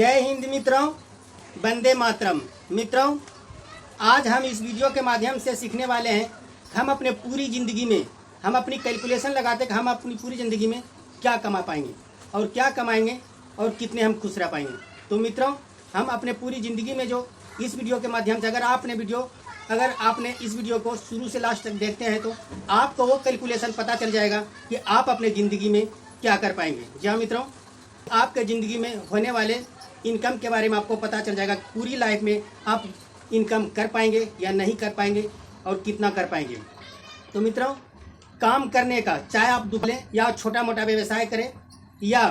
जय हिंद मित्रों, वंदे मातरम। मित्रों, आज हम इस वीडियो के माध्यम से सीखने वाले हैं हम अपने पूरी ज़िंदगी में हम अपनी कैलकुलेशन लगाते कि हम अपनी पूरी ज़िंदगी में क्या कमा पाएंगे और क्या कमाएंगे और कितने हम खुश रह पाएंगे। तो मित्रों, हम अपने पूरी ज़िंदगी में जो इस वीडियो के माध्यम से अगर आपने इस वीडियो को शुरू से लास्ट तक देखते हैं तो आपको वो कैलकुलेशन पता चल जाएगा कि आप अपने ज़िंदगी में क्या कर पाएंगे। जी हाँ मित्रों, आपके ज़िंदगी में होने वाले इनकम के बारे में आपको पता चल जाएगा। पूरी लाइफ में आप इनकम कर पाएंगे या नहीं कर पाएंगे और कितना कर पाएंगे। तो मित्रों, काम करने का, चाहे आप दुकान लें या छोटा मोटा व्यवसाय करें या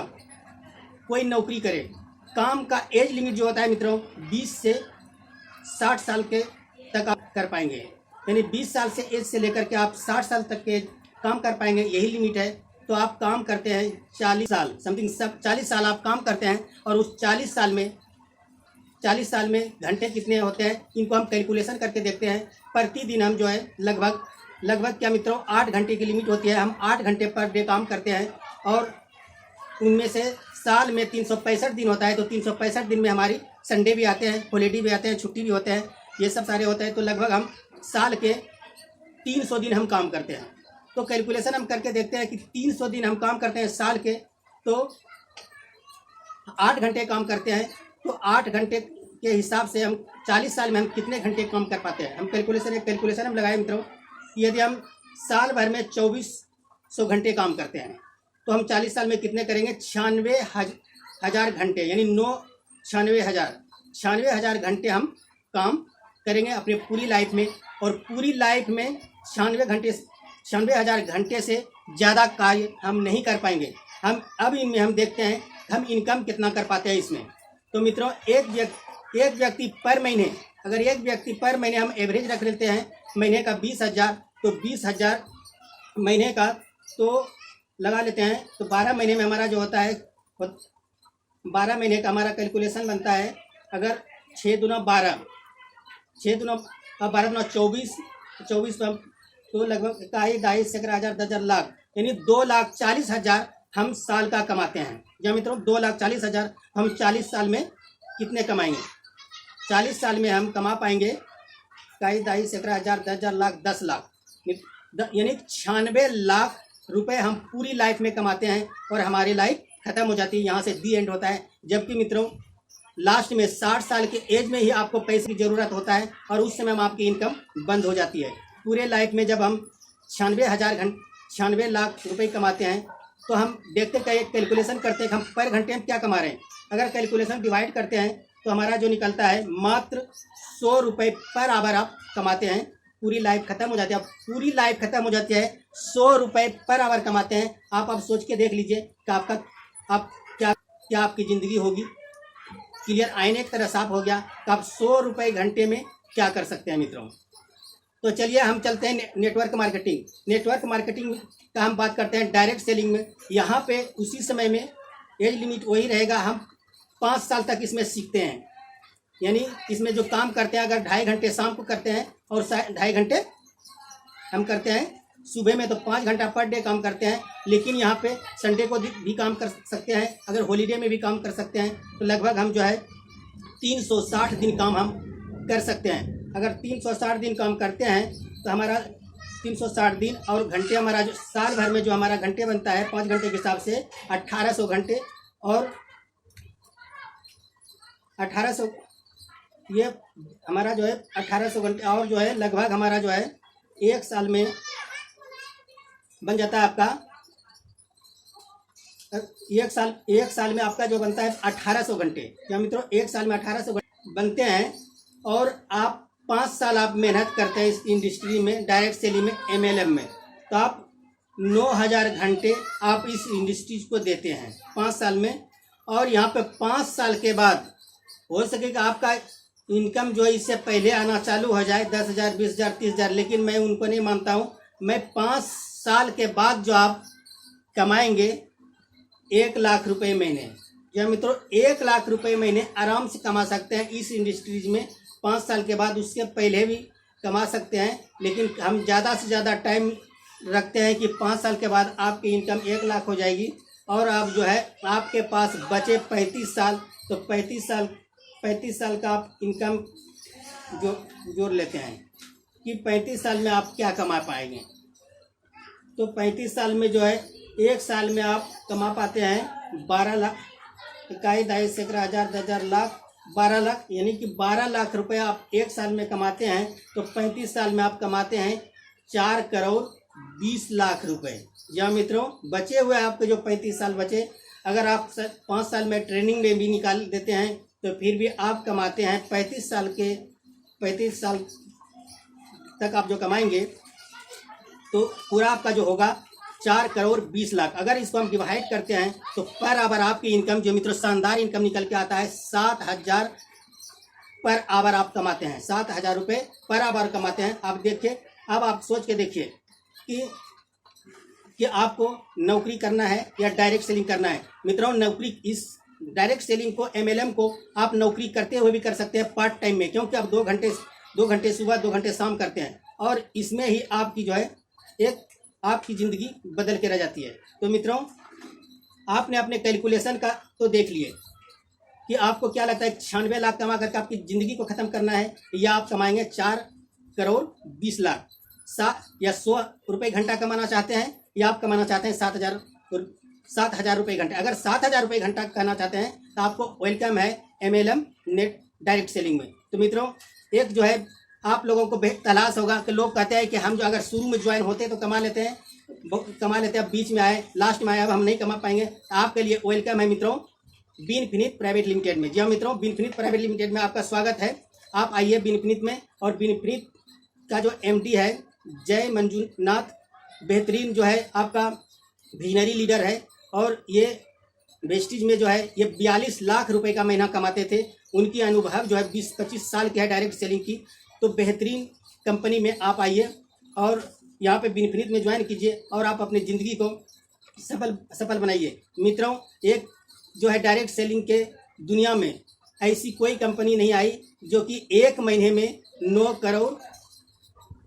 कोई नौकरी करें, काम का एज लिमिट जो होता है मित्रों 20 से 60 साल के तक आप कर पाएंगे। यानी 20 साल से एज से लेकर के आप 60 साल तक के काम कर पाएंगे, यही लिमिट है। तो आप काम करते हैं 40 साल समथिंग, सब 40 साल आप काम करते हैं और उस 40 साल में घंटे कितने होते हैं इनको हम कैलकुलेशन करके देखते हैं। प्रतिदिन हम जो है लगभग क्या मित्रों 8 घंटे की लिमिट होती है। हम 8 घंटे पर डे काम करते हैं और उनमें से साल में 365 दिन होता है। तो 365 दिन में हमारी संडे भी आते हैं, हॉलीडे भी आते हैं, छुट्टी भी होते हैं, ये सब सारे होते हैं। तो लगभग हम साल के 300 दिन हम काम करते हैं। तो कैलकुलेशन हम करके देखते हैं कि 300 दिन हम काम करते हैं साल के, तो 8 घंटे काम करते हैं। तो 8 घंटे के हिसाब से हम 40 साल में हम कितने घंटे काम कर पाते हैं। हम कैलकुलेशन हम लगाए मित्रों, यदि हम साल भर में 2400 घंटे काम करते हैं तो हम 40 साल में कितने करेंगे 96,000 घंटे, यानी 96,000 घंटे हम काम करेंगे अपने पूरी लाइफ में। और पूरी लाइफ में 96,000 घंटे से ज़्यादा कार्य हम नहीं कर पाएंगे। हम अब इनमें हम देखते हैं हम इनकम कितना कर पाते हैं इसमें। तो मित्रों, एक व्यक्ति पर महीने, अगर एक व्यक्ति पर महीने हम एवरेज रख लेते हैं महीने का 20,000, तो 20,000 महीने का तो लगा लेते हैं। तो 12 महीने में हमारा जो होता है 12 महीने का हमारा कैलकुलेशन बनता है। अगर 6 दूना 12, 12 दूना 24 तो लगभग 22 से 10,000 10,000 लाख, यानी 2,40,000 हम साल का कमाते हैं। या मित्रों 2,40,000 हम 40 साल में कितने कमाएंगे। 40 साल में हम कमा पाएंगे 22 से 11,000 10,000 लाख 10 लाख, यानी 96 लाख रुपए हम पूरी लाइफ में कमाते हैं और हमारी लाइफ खत्म हो जाती है, यहाँ से दी एंड होता है। जबकि मित्रों लास्ट में 60 साल के एज में ही आपको पैसे की ज़रूरत होता है और उस समय में आपकी इनकम बंद हो जाती है। पूरे लाइफ में जब हम 96 लाख रुपए कमाते हैं तो हम देखते कैलकुलेशन करते हैं कि हम पर घंटे में क्या कमा रहे हैं। अगर कैलकुलेशन डिवाइड करते हैं तो हमारा जो निकलता है मात्र 100 रुपये पर आवर आप कमाते हैं। पूरी लाइफ खत्म हो जाती है। पूरी लाइफ खत्म हो जाती है, 100 रुपये पर आवर कमाते हैं। आप अब सोच के देख लीजिए कि क्या आपकी ज़िंदगी होगी। क्लियर, आईने की तरह साफ हो गया कि आप 100 रुपये घंटे में क्या कर सकते हैं मित्रों। तो चलिए हम चलते हैं नेटवर्क मार्केटिंग का हम बात करते हैं डायरेक्ट सेलिंग में। यहाँ पे उसी समय में एज लिमिट वही रहेगा। हम 5 साल तक इसमें सीखते हैं, यानी इसमें जो काम करते हैं अगर 2.5 घंटे शाम को करते हैं और 2.5 घंटे हम करते हैं सुबह में, तो 5 घंटा पर डे काम करते हैं। लेकिन यहाँ पे संडे को भी काम कर सकते हैं, अगर हॉलीडे में भी काम कर सकते हैं। तो लगभग हम जो है 360 दिन काम हम कर सकते हैं। अगर 360 दिन काम करते हैं तो हमारा 360 दिन और घंटे, हमारा जो साल भर में जो हमारा घंटे बनता है 5 घंटे के हिसाब से 1800 घंटे, और 1800 ये हमारा जो है 1800 घंटे, और जो है लगभग हमारा जो है एक साल में बन जाता है आपका एक साल में आपका जो बनता है 1800 घंटे। या मित्रों एक साल में 1800 घंटे बनते हैं और आप 5 साल आप मेहनत करते हैं इस इंडस्ट्री में, डायरेक्ट सेलिंग में, MLM में, तो आप 9,000 घंटे आप इस इंडस्ट्री को देते हैं 5 साल में। और यहाँ पे 5 साल के बाद हो सके कि आपका इनकम जो है इससे पहले आना चालू हो जाए 10,000 20,000 30,000, लेकिन मैं उनको नहीं मानता हूँ। मैं 5 साल के बाद जो आप कमाएंगे 1 लाख रुपए महीने, या मित्रों 1 लाख रुपए महीने आराम से कमा सकते हैं इस इंडस्ट्रीज में 5 साल के बाद। उससे पहले भी कमा सकते हैं, लेकिन हम ज़्यादा से ज़्यादा टाइम रखते हैं कि 5 साल के बाद आपकी इनकम 1 लाख हो जाएगी और अब जो है आपके पास बचे 35 साल, तो 35 साल का आप इनकम जो जोड़ लेते हैं कि 35 साल में आप क्या कमा पाएंगे। तो 35 साल में जो है एक साल में आप कमा पाते हैं 12 लाख, इकाई दाई सैकड़ा हज़ार 10,000 लाख 12 लाख, यानी कि 12 लाख रुपए आप एक साल में कमाते हैं। तो 35 साल में आप कमाते हैं 4 करोड़ 20 लाख रुपए। जी हाँ मित्रों, बचे हुए आपके जो 35 साल बचे, अगर आप 5 साल में ट्रेनिंग में भी निकाल देते हैं तो फिर भी आप कमाते हैं 35 साल तक आप जो कमाएंगे तो पूरा आपका जो होगा 4 करोड़ 20 लाख। अगर इसको हम डिवाइड करते हैं तो पर आवर आपकी इनकम जो मित्रों शानदार इनकम निकल के आता है 7,000 पर आवर आप कमाते हैं, 7,000 रुपये पर आवर कमाते हैं। आप देखिए, अब आप सोच के देखिए कि आपको नौकरी करना है या डायरेक्ट सेलिंग करना है। मित्रों, नौकरी इस डायरेक्ट सेलिंग को MLM को आप नौकरी करते हुए भी कर सकते हैं पार्ट टाइम में, क्योंकि आप 2 घंटे सुबह 2 घंटे शाम करते हैं और इसमें ही आपकी जो है एक आपकी ज़िंदगी बदल के रह जाती है। तो मित्रों, आपने अपने कैलकुलेशन का तो देख लिए कि आपको क्या लगता है 96 लाख कमा करके आपकी ज़िंदगी को ख़त्म करना है या आप कमाएंगे 4 करोड़ 20 लाख। 100 रुपये घंटा कमाना चाहते हैं या आप कमाना चाहते हैं 7,000 रुपये घंटे। अगर 7,000 रुपये घंटा करना चाहते हैं तो आपको वेलकम है MLM नेट डायरेक्ट सेलिंग में। तो मित्रों, एक जो है आप लोगों को तलाश होगा कि लोग कहते हैं कि हम जो अगर शुरू में ज्वाइन होते तो कमा लेते हैं, अब बीच में आए, लास्ट में आए, अब हम नहीं कमा पाएंगे। आपके लिए वेलकम है मित्रों बीनफिनिट प्राइवेट लिमिटेड में। जी हाँ मित्रों, बीनफिनिट प्राइवेट लिमिटेड में आपका स्वागत है। आप आइए बीनफिनिट में, और बीनफिनिट का जो MD है जय मंजुनाथ, बेहतरीन जो है आपका विजनरी लीडर है, और ये वेस्टिज में जो है ये 42 लाख रुपए का महीना कमाते थे। उनकी अनुभव जो है 20-25 साल की है डायरेक्ट सेलिंग की। तो बेहतरीन कंपनी में आप आइए और यहाँ पे बेनिफिट में ज्वाइन कीजिए और आप अपनी ज़िंदगी को सफल बनाइए। मित्रों, एक जो है डायरेक्ट सेलिंग के दुनिया में ऐसी कोई कंपनी नहीं आई जो कि 1 महीने में 9 करोड़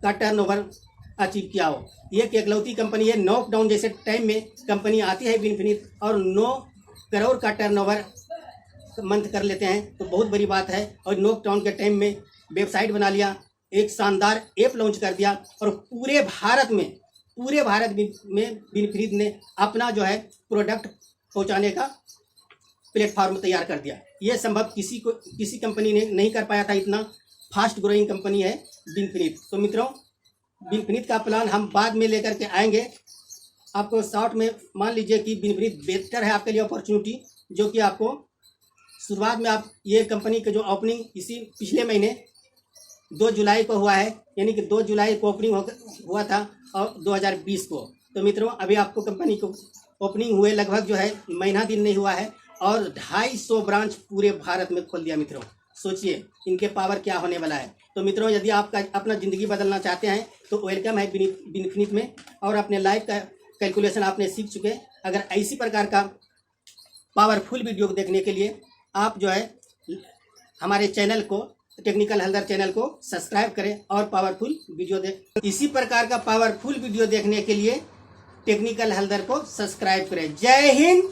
का टर्नओवर अचीव किया हो। ये एक एकलौती कंपनी है। नॉकडाउन जैसे टाइम में कंपनी आती है बेनिफिट और 9 करोड़ का टर्नओवर मंथ कर लेते हैं, तो बहुत बड़ी बात है। और नॉकडाउन के टाइम में वेबसाइट बना लिया, एक शानदार ऐप लॉन्च कर दिया और पूरे भारत में बेनिफिट ने अपना जो है प्रोडक्ट पहुंचाने का प्लेटफॉर्म तैयार कर दिया। ये संभव किसी कंपनी ने नहीं कर पाया था। इतना फास्ट ग्रोइंग कंपनी है बेनिफिट। तो मित्रों, बेनिफिट का प्लान हम बाद में लेकर के आएंगे। आपको शॉर्ट में मान लीजिए कि बेनिफिट बेहतर है आपके लिए अपॉर्चुनिटी, जो कि आपको शुरुआत में आप ये कंपनी का जो ओपनिंग इसी पिछले महीने 2 जुलाई को हुआ है, यानी कि 2 जुलाई को ओपनिंग हुआ था और 2020 को। तो मित्रों, अभी आपको कंपनी को ओपनिंग हुए लगभग जो है महीना दिन नहीं हुआ है और 250 ब्रांच पूरे भारत में खोल दिया। मित्रों, सोचिए इनके पावर क्या होने वाला है। तो मित्रों, यदि आपका अपना ज़िंदगी बदलना चाहते हैं तो वेलकम है बेनिफिट में, और अपने लाइफ का कैलकुलेशन आपने सीख चुके। अगर इसी प्रकार का पावरफुल वीडियो देखने के लिए आप जो है हमारे चैनल को, टेक्निकल हल्दर चैनल को सब्सक्राइब करें और पावरफुल वीडियो इसी प्रकार का पावरफुल वीडियो देखने के लिए टेक्निकल हल्दर को सब्सक्राइब करें। जय हिंद।